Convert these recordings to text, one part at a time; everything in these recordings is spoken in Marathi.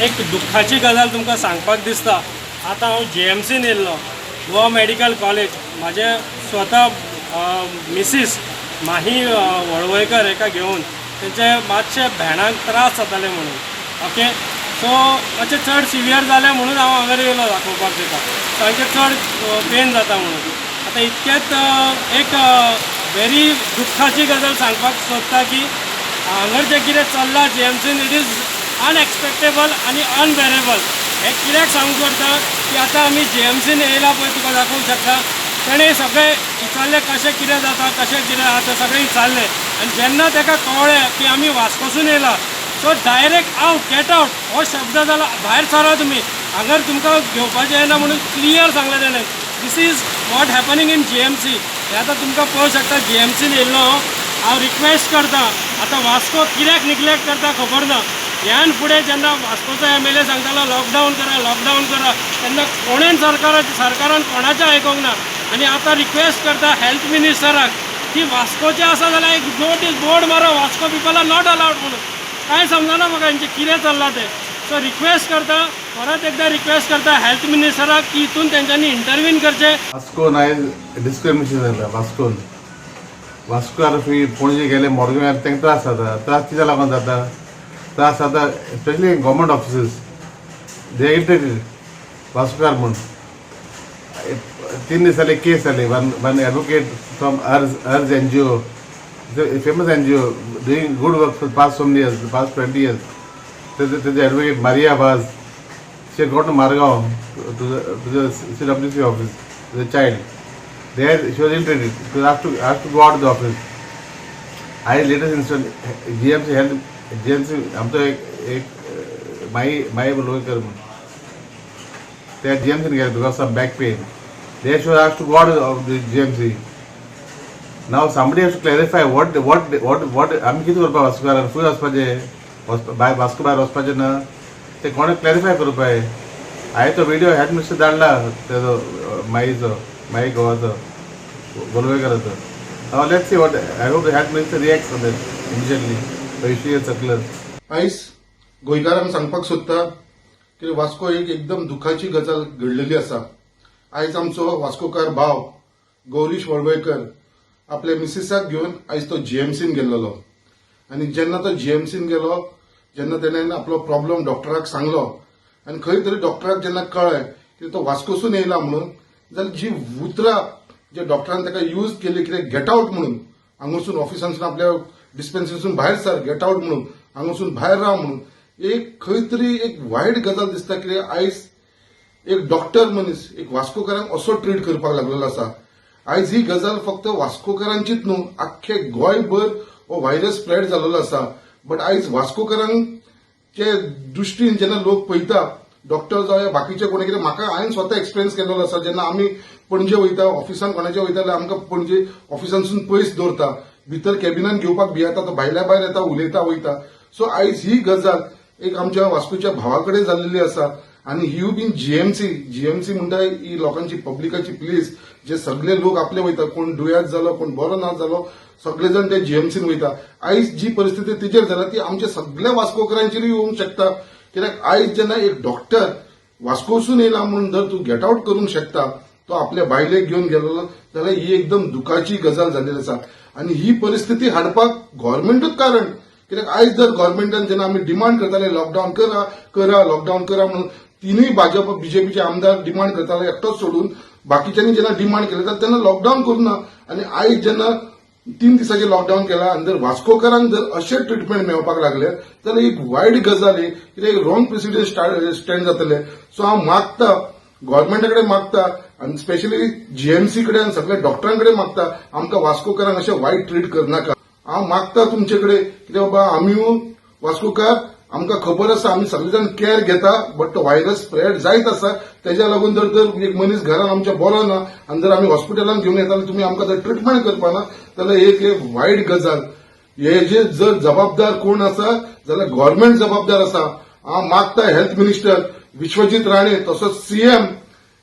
एक दुःखाची गजाल तुमकां सांगपाक दिसता। आतां हांव JMCन येयल्लो, गोवा मेडिकल कॉलेज। म्हाजे स्वता मिसीस माही वळवयकर हेका घेवन तेंचे मातशे भेणांक त्रास जाताले म्हणून, ओके। सो मातशें चड सिवियर जालें म्हणून हांव हांगा येयलो दाखोवपाक तेका, तांचे चड पेन जाता म्हणून। आतां इतकेंच एक व्हेरी दुःखाची गजाल सांगपाक सोदता की हांगर जें कितें चल्लां JMCन, इट इज अनएक्सपेक्टेबल आनी अनबेरेबल। हे कित्याक सांगूं करता की आतां आमी JMCन येयला पळय, तुका दाखोवंक शकता तेणें सगळें विचारलें कशें कितें जाता, कशें कितें आतां सगळें विचारलें। आनी जेन्ना ताका कळ्ळें की आमी वास्कोसून येयला, so direct out, get out हो शब्द जाला, भायर सरा तुमी, हांगर तुमकां घेवपाचें येना म्हणून क्लियर सांगलें तेणें। This is what happening in JMC। हे आतां तुमकां पळोवंक शकता JMCन येयल्लो हांव रिक्वेस्ट करता। आतां वास्को कित्याक निग्लेक्ट करता खबर ना। ह्यान फुडें जेन्ना वास्कोचो MLA सांगतालो लॉकडावन करा, तेन्ना कोणें सरकारान कोणाचें आयकोंक ना। आनी आतां रिक्वेस्ट करता हेल्थ मिनिस्टराक की वास्कोचें आसा जाल्यार एक नोटीस बोर्ड मारा, Vasco people are not allowed म्हणून। कांय समजना म्हाका हेंचें कितें चल्लां तें। सो रिक्वेस्ट करता, परत एकदां रिक्वेस्ट करता हेल्थ मिनिस्टराक की हितून तेंच्यांनी इंटरवीन करचें। वास्कोन आयज डिस्क्रिमिनेशन जालां वास्कोन। वास्कोकार पणजे गेले मडगांव तांकां त्रास जाता। त्रास कित्याक लागून जाता? त्रास जाता स्पेशली गव्हर्मेंट ऑफिसीस, दे इरिटेटेड वास्कोकार म्हूण। 3 दीस जाले केस जाली। वन एडवोकेट फ्रॉम अर्ज NGO, famous NGO, doing good work for the past so many years, the past 20 years. The advocate Maria Vaz, she had gone to Margao to the CWC office with a child. There she was irritated. She was asked to go out of the office. I latest incident GMC held GMC आमचो एक माई वळवयकर म्हणून त्या GMCन गेले because of back pain. There she was asked to go out of the GMC. Now somebody has to clarify what आमी कितें करपा वास्कोकारान फूल वचपाचें, वास्को भायर वचपाचें ना, तें कोणें क्लॅरिफाय करपाय। हांवें तो व्हिडिओ हेड मिनिस्टर धाडला तेजो माई गोवाचो वळवयकराचो। नाव let's see what I hope the head minister reacts on that immediately. तो इश्यू इज सकलर। आयज गोंयकारांक सांगपाक सोदता की वास्को एक एकदम दुखाची गजाल घडलेली आसा। आयज आमचो वास्कोकार भाव गौरीश वळवयकर आपल्या मिसेसाक घेवन आयज तो JMCन गेल्लो। आनी जेन्ना तो JMCन गेलो, जेन्ना तेणेन आपलो प्रॉब्लम डॉक्टराक सांगलो आनी खंय तरी डॉक्टराक जेन्ना कळ्ळें की तो वास्कोसून येयला म्हणून, जाल्यार जी उतरां जे डॉक्टरान ताका यूज केली कितें गेट आउट म्हणून, हांगासून ऑफिसांसून आपल्या डिस्पेन्सरीसून भायर सर, गेट आउट म्हणून, हांगासून भायर राव म्हणून, एक खंय तरी एक वायट गजाल दिसता। कितें आयज एक डॉक्टर मनीस एक वास्कोकारांक असो ट्रीट करपाक लागलेलो आसा। आयज ही गजाल फक्त वास्कोकारांचीच न्हू, आख्खे गोंयभर हो व्हायरस स्प्रेड जाल्लो आसा। बट आयज वास्कोकारांचे दृश्टीन जेन्ना लोक पळयता, डॉक्टर जावं या बाकीचे कोणी कितें, म्हाका हांवें स्वता एक्सपिरियन्स केल्लो आसा। जेन्ना आमी पणजे वयता ऑफिसान कोणाच्या वयता जाल्यार आमकां पणजे ऑफिसांसून पयस दवरता, भितर कॅबिनान घेवपाक भियेता, तो भायल्या भायर येता, उलयता वयता। सो आयज ही गजाल एक आमच्या वास्कोच्या भावा कडेन जाल्लेली आसा। आनी ही बीन जीएमसी म्हणटा ही लोकांची पब्लिकाची प्लेस, जे सगळे लोक आपले वयता, कोण दुयेंत जालो, कोण बरो ना जालो, सगळे जण ते JMCन वयता। आयज जी परिस्थिती तिचेर जाला ती आमच्या सगळ्या वास्कोकारांचेरूय येवंक शकता। कित्याक आयज जेन्ना एक डॉक्टर वास्कोसून येयला म्हणून जर तूं गेट आउट करूंक शकता, तो आपल्या बायलेक घेवन गेलो, जाल्यार ही एकदम दुखाची गजाल जाल्ली आसा। आनी ही परिस्थिती हाडपाक गव्हर्नमेंटूच कारण। कित्याक आयज जर गव्हर्नमेंटान जेन्ना आमी डिमांड करताले लॉकडावन करा म्हणून, तिनूय भाजप BJPचे आमदार डिमांड करताले एकटोच सोडून, बाकीच्यांनी जेन्ना डिमांड केले तेन्ना लॉकडावन करूं ना। आनी आयज जेन्ना 3 दिसाचें लॉकडावन केला आनी जर वास्कोकारांक जर अशें ट्रिटमेंट मेळपाक लागले जाल्यार एक वायट गजाल, कित्याक रॉंग प्रेसिडेंट स्टँड जातले। सो हांव मागता, गव्हर्नमेंटा कडेन मागता आनी स्पेशली JMC कडेन सगळ्या डॉक्टरां कडेन मागता, आमकां वास्कोकारांक अशें वायट ट्रीट करनाका। हांव मागता तुमचे कडेन कित्याक बाबा आमी वास्कोकार, आमकां खबर आसा आमी सगळे जाण केअर घेता, बट तो व्हायरस स्प्रेड जायत आसा। तेज्या लागून जर एक मनीस घरान आमच्या बरो ना आनी जर आमी हॉस्पिटलान घेवन येता जाल्यार तुमी आमकां जर ट्रिटमेंट करपाना, जाल्यार एक वायट गजाल। हेजे जर जबाबदार कोण आसा जाल्यार गव्हर्नमेंट जबाबदार आसा। हांव मागता हेल्थ मिनिस्टर विश्वजीत राणे तसोच CM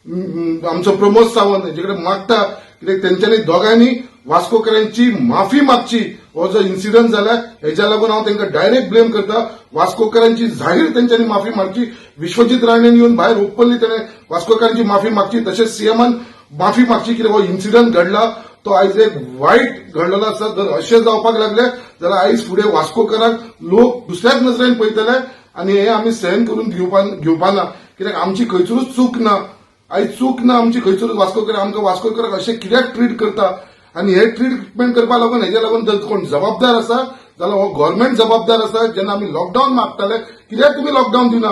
आमचो प्रमोद सावंत हेजे कडेन मागता, कित्याक तेंच्यांनी दोगांनी वास्कोकरांची माफी मागची. हो जो इन्सिडंट जाला हेच्या लागून हांव तांकां डायरेक्ट ब्लेम करता. वास्कोकरांची जाहीर तेंच्यांनी माफी मागची. विश्वजीत राणेन येवन भायर ओपनली ताणें वास्कोकरांची माफी मागची. तशेंच सीएमान माफी मागची कित्याक हो इन्सिडंट घडला तो आयज एक वायट घडलेलो आसा. जर अशें जावपाक लागले जाल्यार आयज फुडें वास्कोकरांक लोक दुसऱ्याच नजरेन पळयतले आनी हे आमी सहन करून घेवपाना. कित्याक आमची खंयसरूच चूक ना. आयज चूक ना आमची खंयसरूच. वास्कोकर आमकां वास्कोकराक अशें कित्याक ट्रीट करता आनी हे ट्रीटमेंट करपा लागून हेच्या लागून जर कोण जबाबदार आसा जाल्यार हो गव्हर्नमेंट जबाबदार आसा. जेन्ना आमी लॉकडावन मागताले कित्याक तुमी लॉकडावन दिना.